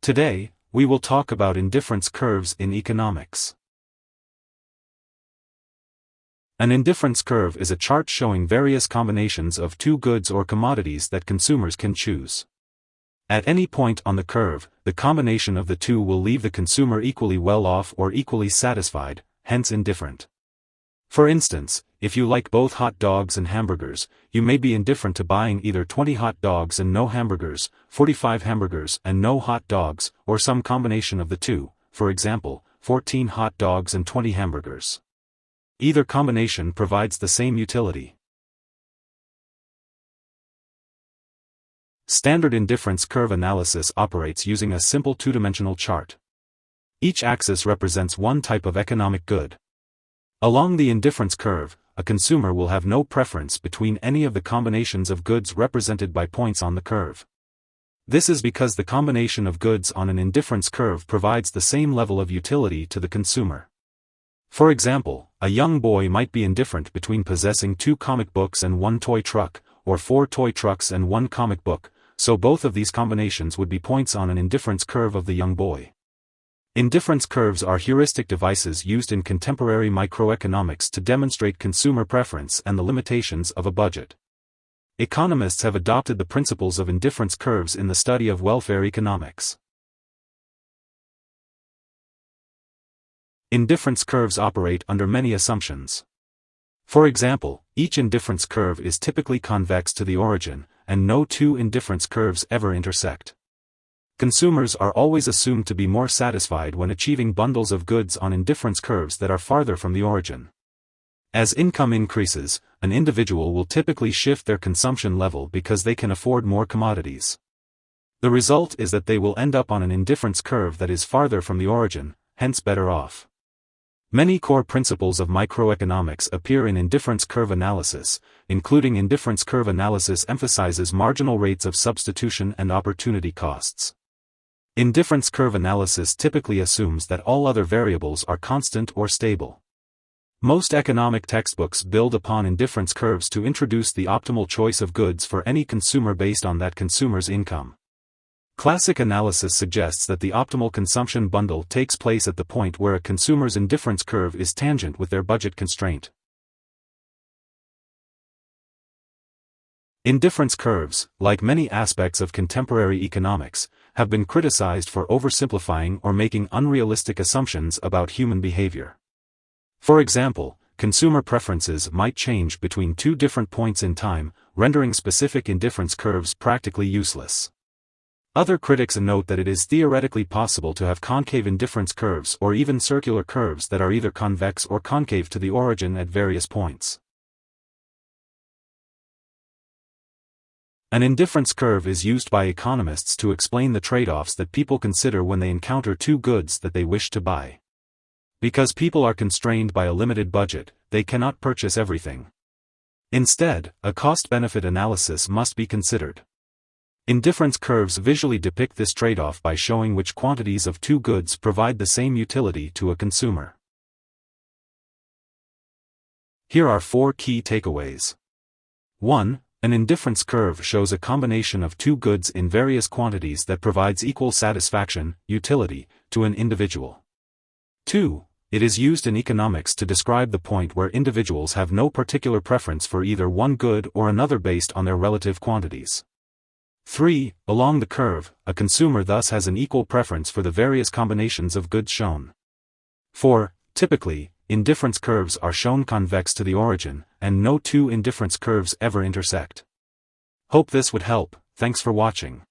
Today, we will talk about indifference curves in economics. An indifference curve is a chart showing various combinations of two goods or commodities that consumers can choose. At any point on the curve, the combination of the two will leave the consumer equally well off or equally satisfied, hence indifferent. For instance, if you like both hot dogs and hamburgers, you may be indifferent to buying either 20 hot dogs and no hamburgers, 45 hamburgers and no hot dogs, or some combination of the two, for example, 14 hot dogs and 20 hamburgers. Either combination provides the same utility. Standard indifference curve analysis operates using a simple two-dimensional chart. Each axis represents one type of economic good. Along the indifference curve, a consumer will have no preference between any of the combinations of goods represented by points on the curve. This is because the combination of goods on an indifference curve provides the same level of utility to the consumer. For example, a young boy might be indifferent between possessing 2 comic books and 1 toy truck, or 4 toy trucks and 1 comic book, so both of these combinations would be points on an indifference curve of the young boy. Indifference curves are heuristic devices used in contemporary microeconomics to demonstrate consumer preference and the limitations of a budget. Economists have adopted the principles of indifference curves in the study of welfare economics. Indifference curves operate under many assumptions. For example, each indifference curve is typically convex to the origin, and no two indifference curves ever intersect. Consumers are always assumed to be more satisfied when achieving bundles of goods on indifference curves that are farther from the origin. As income increases, an individual will typically shift their consumption level because they can afford more commodities. The result is that they will end up on an indifference curve that is farther from the origin, hence better off. Many core principles of microeconomics appear in indifference curve analysis, including indifference curve analysis emphasizes marginal rates of substitution and opportunity costs. Indifference curve analysis typically assumes that all other variables are constant or stable. Most economic textbooks build upon indifference curves to introduce the optimal choice of goods for any consumer based on that consumer's income. Classic analysis suggests that the optimal consumption bundle takes place at the point where a consumer's indifference curve is tangent with their budget constraint. Indifference curves, like many aspects of contemporary economics, have been criticized for oversimplifying or making unrealistic assumptions about human behavior. For example, consumer preferences might change between two different points in time, rendering specific indifference curves practically useless. Other critics note that it is theoretically possible to have concave indifference curves or even circular curves that are either convex or concave to the origin at various points. An indifference curve is used by economists to explain the trade-offs that people consider when they encounter two goods that they wish to buy. Because people are constrained by a limited budget, they cannot purchase everything. Instead, a cost-benefit analysis must be considered. Indifference curves visually depict this trade-off by showing which quantities of two goods provide the same utility to a consumer. Here are 4 key takeaways. 1. An indifference curve shows a combination of two goods in various quantities that provides equal satisfaction, utility, to an individual. 2. It is used in economics to describe the point where individuals have no particular preference for either one good or another based on their relative quantities. 3. Along the curve, a consumer thus has an equal preference for the various combinations of goods shown. 4. Typically, indifference curves are shown convex to the origin, and no two indifference curves ever intersect. Hope this would help. Thanks for watching.